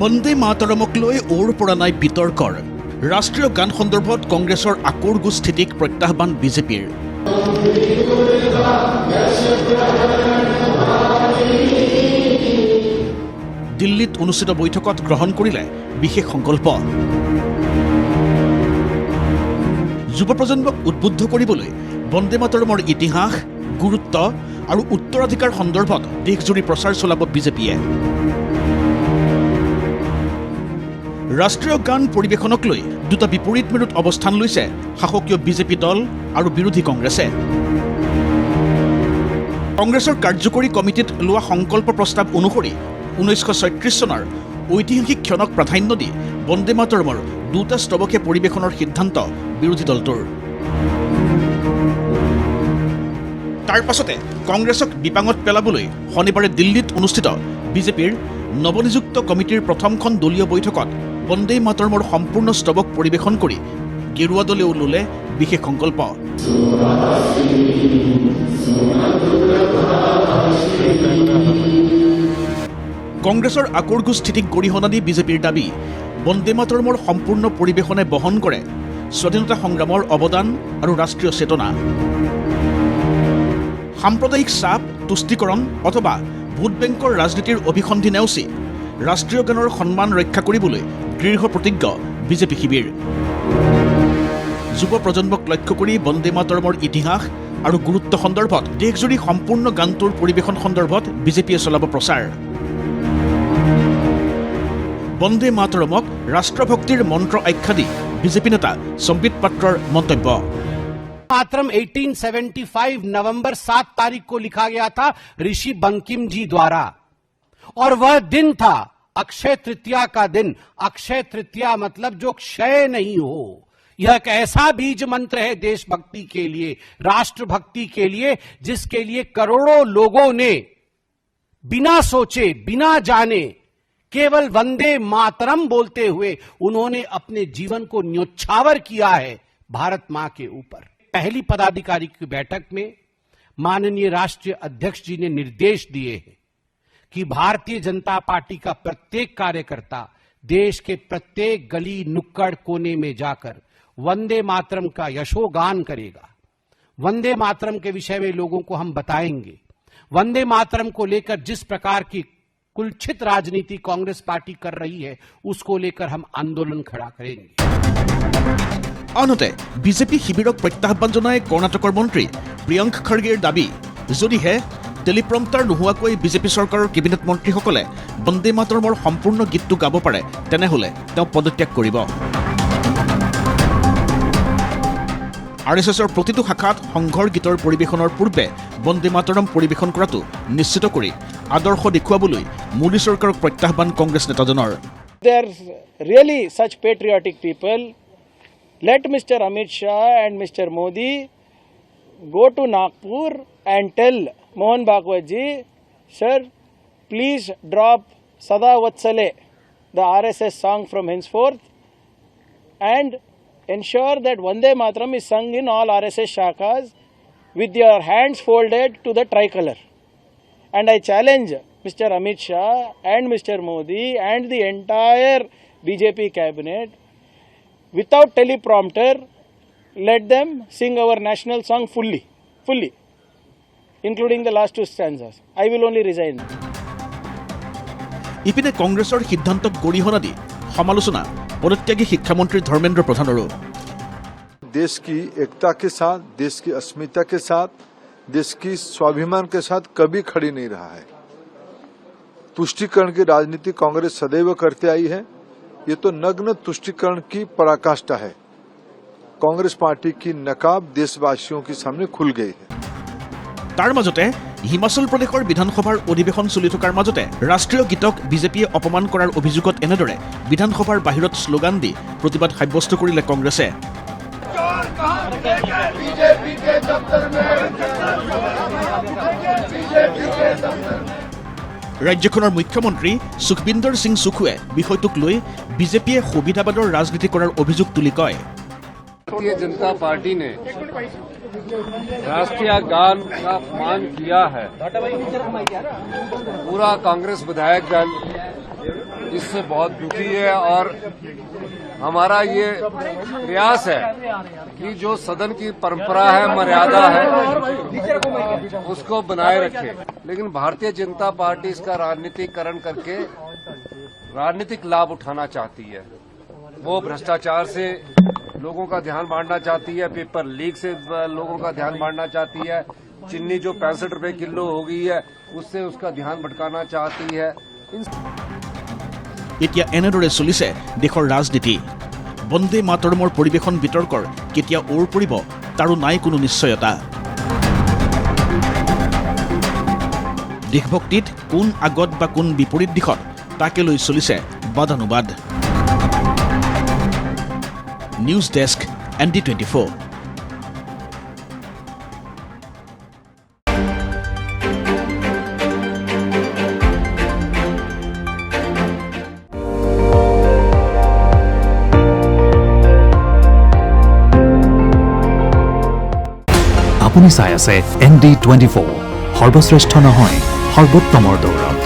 বন্দে মাতৰমক লৈ ওৰ পৰা নাই বিতৰ্কৰ ৰাষ্ট্ৰীয় গান সন্দৰ্ভত কংগ্ৰেছৰ আকোৰগো স্থিতিক প্ৰত্যাহ্বান বিজেপিৰ দিল্লীত অনুষ্ঠিত বৈঠকত গ্ৰহণ কৰিলে বিশেষ সংকল্প যুৱ প্ৰজন্মক উদ্বুদ্ধ কৰিবলৈ বন্দে মাতৰমৰ ইতিহাস গুৰুত্ব আৰু উত্তৰাধিকাৰ সন্দৰ্ভত দেশজুৰি প্ৰচাৰ চলাব বিজেপিয়ে ৰাষ্ট্ৰীয় গান পৰিৱেশনক লৈ দুটা বিপৰীত মেৰুত অৱস্থান লৈছে শাসকীয় বিজেপি দল আৰু বিৰোধী কংগ্ৰেছে কংগ্ৰেছৰ কাৰ্যকৰী কমিটিত লোৱা সংকল্প প্ৰস্তাৱ অনুসৰি 1936 চনৰ ঐতিহাসিক ক্ষণক প্ৰাধান্য দি বন্দে মাতৰমৰ দুটা স্তবকে পৰিৱেশনৰ সিদ্ধান্ত বিৰোধী দলটোৰ তাৰ পাছতে কংগ্ৰেছক বিপাঙত পেলাবলৈ শনিবাৰে দিল্লীত অনুষ্ঠিত বিজেপিৰ নৱনিযুক্ত কমিটিৰ প্ৰথমখন দলীয় বৈঠকত বন্দে মাতৰমৰ সম্পূৰ্ণ স্তবক পৰিৱেশন কৰি গেৰুৱা দলে ওলালে বিশেষ সংকল্প কংগ্ৰেছৰ আকোৰগো স্থিতিক গৰিহণা দি বিজেপিৰ দাবী বন্দে মাতৰমৰ সম্পূৰ্ণ পৰিৱেশনে বহন কৰে স্বাধীনতা সংগ্ৰামৰ অৱদান আৰু ৰাষ্ট্ৰীয় চেতনা সাম্প্ৰদায়িক চাপ তুষ্টিকৰণ অথবা ভোট বেংকৰ ৰাজনীতিৰ অভিসন্ধি নেওচি ৰাষ্ট্ৰীয় গানৰ সন্মান ৰক্ষা কৰিবলৈ দৃঢ় প্ৰতিজ্ঞ বিজেপি শিবিৰ যুৱ প্ৰজন্মক লক্ষ্য কৰি বন্দে মাতৰমৰ ইতিহাস আৰু গুৰুত্ব সন্দৰ্ভত দেশজুৰি সম্পূৰ্ণ গানটোৰ পৰিৱেশন সন্দৰ্ভত বিজেপিয়ে চলাব প্ৰচাৰ বন্দে মাতৰমক ৰাষ্ট্ৰভক্তিৰ মন্ত্ৰ আখ্যা দি বিজেপি নেতা সম্বিত পাত্ৰৰ মন্তব্য मातरम 1875 नवंबर 7 तारीख को लिखा गया था ऋषि बंकिम जी द्वारा और वह दिन था अक्षय तृतीया का दिन अक्षय तृतीया मतलब जो क्षय नहीं हो यह एक ऐसा बीज मंत्र है देशभक्ति के लिए राष्ट्रभक्ति के लिए जिसके लिए करोड़ों लोगों ने बिना सोचे बिना जाने केवल वंदे मातरम बोलते हुए उन्होंने अपने जीवन को न्योछावर किया है भारत मां के ऊपर पहली पदाधिकारी की बैठक में माननीय राष्ट्रीय अध्यक्ष जी ने निर्देश दिए हैं कि भारतीय जनता पार्टी का प्रत्येक कार्यकर्ता देश के प्रत्येक गली नुक्कड़ कोने में जाकर वंदे मातरम का यशोगान करेगा वंदे मातरम के विषय में लोगों को हम बताएंगे वंदे मातरम को लेकर जिस प्रकार की कुलछित राजनीति कांग्रेस पार्टी कर रही है उसको लेकर हम आंदोलन खड़ा करेंगे আনহাতে বিজেপি শিবিৰক প্ৰত্যাহ্বান জনাই কৰ্ণাটকৰ মন্ত্ৰী প্ৰিয়ংক খৰ্গেৰ দাবী যদিহে টেলিপ্ৰম্পটাৰ নোহোৱাকৈ বিজেপি চৰকাৰৰ কেবিনেট মন্ত্ৰীসকলে বন্দে মাতৰমৰ সম্পূৰ্ণ গীতটো গাব পাৰে তেনেহ'লে তেওঁ পদত্যাগ কৰিব আৰএছএছৰ প্ৰতিটো শাখাত সংঘৰ গীতৰ পৰিৱেশনৰ পূৰ্বে বন্দে মাতৰম পৰিৱেশন কৰাটো নিশ্চিত কৰি আদৰ্শ দেখুৱাবলৈ মোদী চৰকাৰক প্ৰত্যাহ্বান কংগ্ৰেছ নেতাজনৰ There are really such patriotic people. Let Mr. Amit Shah and Mr. Modi go to Nagpur and tell Mohan Bhagwat ji, sir, please drop Sada Vatsale, the RSS song from henceforth, and ensure that Vande Mataram is sung in all RSS shakas with your hands folded to the tricolor. And I challenge Mr. Amit Shah and Mr. Modi and the entire BJP cabinet, without teleprompter, let them sing our national song fully, including the last two stanzas. I will only resign. ইপিনে কংগ্ৰেছৰ সিদ্ধান্তক গৰিহণা দি সমালোচনা পদত্যাগী শিক্ষামন্ত্ৰী ধৰ্মেন্দ্ৰ প্ৰধানৰো देश की एकता के साथ देश की अस्मिता के साथ देश की स्वाभिमान के साथ कभी खड़ी नहीं रहा है तुष्टीकरण की राजनीति कांग्रेस सदैव करते आई है ये तो नग्न तुष्टीकरण की पराकाष्ठा है कांग्रेस पार्टी की नकाब देशवासियों के सामने खुल गई है তাৰ মাজতে হিমাচল প্ৰদেশৰ বিধানসভাৰ অধিৱেশন চলি থকাৰ মাজতে ৰাষ্ট্ৰীয় গীতক বিজেপিয়ে অপমান কৰাৰ অভিযোগত এনেদৰে বিধানসভাৰ বাহিৰত শ্লোগান দি প্ৰতিবাদ সাব্যস্ত কৰিলে কংগ্ৰেছে ৰাজ্যখনৰ মুখ্যমন্ত্ৰী সুখবিন্দৰ সিং সুখুৱে বিষয়টোক লৈ বিজেপিয়ে সুবিধাবাদৰ ৰাজনীতি কৰাৰ অভিযোগ তুলি কয় भारतीय जनता पार्टी ने राष्ट्रीय गान का अपमान किया है। पूरा कांग्रेस विधायक दल इससे बहुत दुखी है और हमारा ये प्रयास है कि जो सदन की परंपरा है, मर्यादा है, उसको बनाए रखे। लेकिन भारतीय जनता पार्टी इसका राजनीतिकरण करके राजनीतिक लाभ उठाना चाहती है। वो भ्रष्टाचार से लोगों का ध्यान बांटना चाहती है, पेपर लीक से लोगों का ध्यान बांटना चाहती है, चीनी जो 65 रुपए किलो हो गई है उससे उसका ध्यान भटकाना चाहती है। এতিয়া এনেদৰে চলিছে দেশৰ ৰাজনীতি। বন্দে মাতৰমৰ পৰিৱেশন বিতৰ্কৰ কেতিয়া ওৰ পৰিব তাৰো নাই কোনো নিশ্চয়তা। দেশভক্তিত কোন আগত বা কোন বিপৰীত দিশত তাকে লৈ চলিছে বাদানুবাদ। News desk ND24। আপুনি চাই আছে ND24 সৰ্বশ্ৰেষ্ঠ নহয় সৰ্বোত্তমৰ দৌৰত।